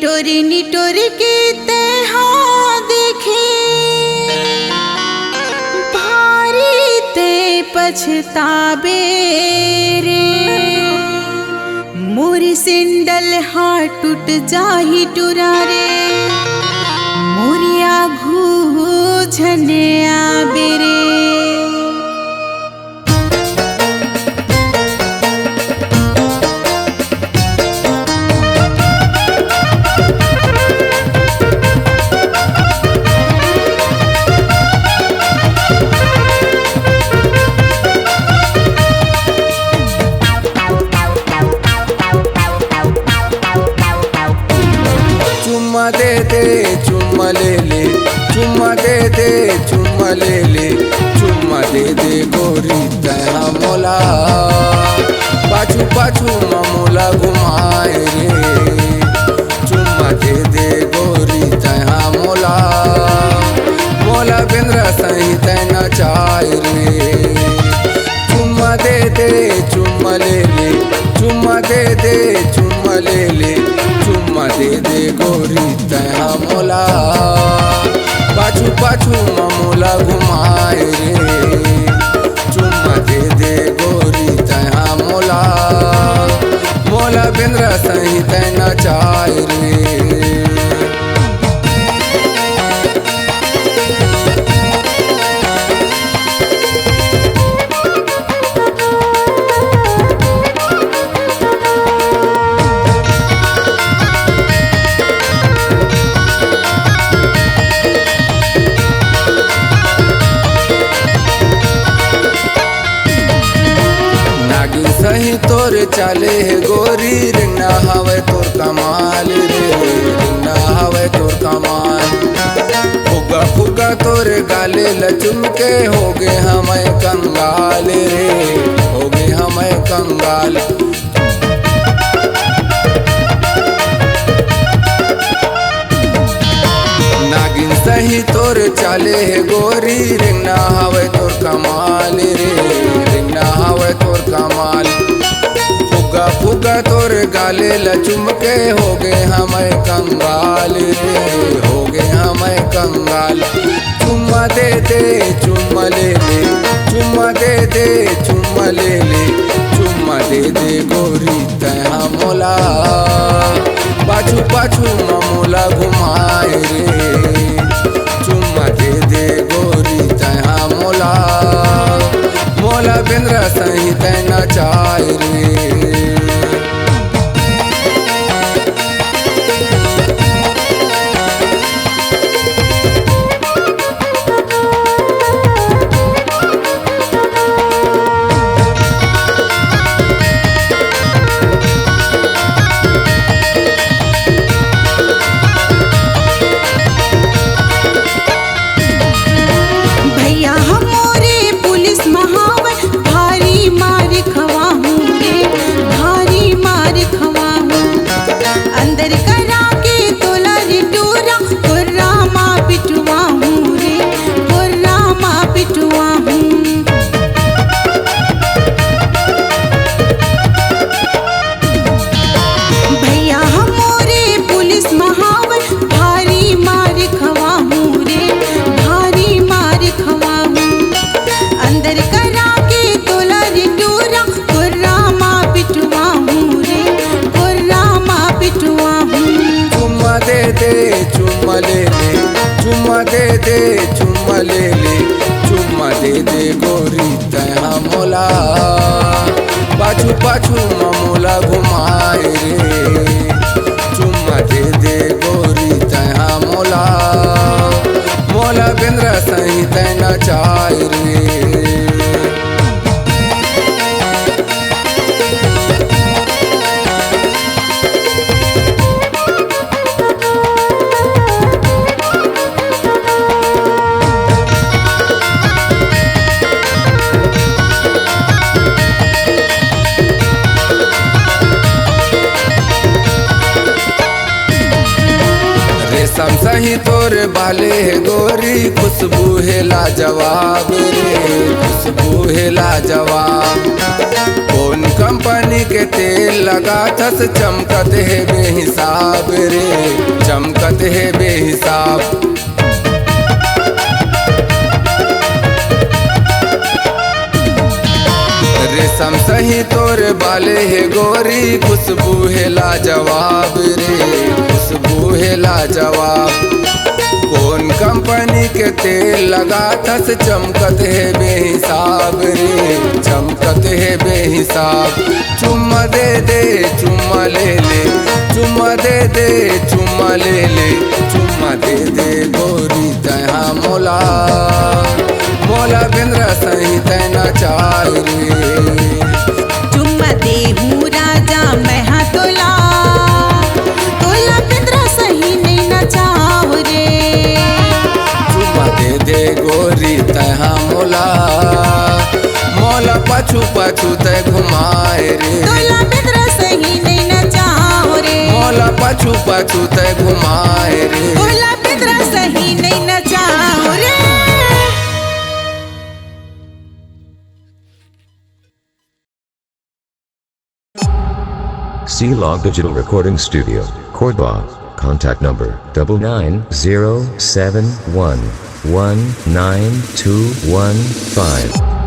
निटोर के तेहा देखे भारी ते पछताबे रे। मोर सेंडल हाथ टूट जाही टुरा रे, मोरिया घूझने आबे रे। चुम्मा दे दे चुम्मा ले ले, चुम्मा दे दे चुम्मा ले ले, चुम्मा दे दे गोरी तैहा मोला पाछू पाछू मोला घुमाए रे। चुम्मा दे दे गोरी तैहा मोला मोला बिंद्रा सही तैना चाय रे। चुम्मा दे दे चुम्मा ले ले, चुम्मा दे दे चुम्मा ले ले, चुम्मा दे दे गोरी तैहा मोला पाछू पाछू मोला घुमाए रे। चुम्मा दे दे गोरी तैहा मोला मोला बिंद्रा सही तैना चाय रे। सही तोर चाले है गोरी, रिंगना हवे तोर कमाल रे, रिंगना हवे तोर कमाल। फुगा फुगा तोर गाले लचुम के होगे हमें कंगाल रे, होगे हमें कंगाल। नागिन सही तोर चाले है गोरी, रिंगना हवे तोर कमाल रे, रिंगना हवे तोर कमाल। फुगा फुगा तोर गाले लचुम के होगे हमें कंगाल रे, होगे हमें कंगाल। चुम्मा दे दे चुम्मा ले ले, चुम्मा दे दे चुम्मा ले ले, चुम्मा दे दे गोरी तैहा मोला पाछू पाछू मोला घुमाए रे। चुम्मा दे दे गोरी तैहा मोला मोला बिंद्रा सही तैना चाय रे। चुम्मा ले ले, चुम्मा दे दे चुम्मा ले ले, चुम्मा दे दे गोरी तैहा मोला पाछू पाछू मोला घुमाए रे। चुम्मा दे दे गोरी तैहा मोला मोला बिंद्रा सही तैना चाय रे। रेशम सही तोर बाले है गोरी, खुशबू है लाजवाब रे, खुशबू है लाजवाब। कौन कंपनी के तेल लगा थस चमकत है बेहिसाब रे, चमकत है बेहिसाब। रेशम सही तोर बाले है गोरी, खुशबू है लाजवाब रे, खुशबू है लाजवाब। कौन कंपनी के तेल लगा थस चमकत है बेहिसाब रे, चमकत है बेहिसाब। चुम्मा दे दे चुम्मा ले ले, चुम्मा दे दे चुम्मा ले ले, चुम्मा दे दे गोरी तहा मोला, मोला बिंद्रा सही तैना चाल रे। चुम्मा दे हूँ राजा मैं हाँ तोला, तोला पिंजरा सही नहीं नचाव रे। चुम्मा दे दे गोरी तहा मोला, मोला पाछू पाछू तय घुमाए रे। तोला पिंजरा सही नहीं नचाव रे, मोला पाछू पाछू तय घुमाए रे। तोला पिंजरा सही नहीं नचाव रे। C-Log Digital Recording Studio, Cordoba. Contact number 99071192115.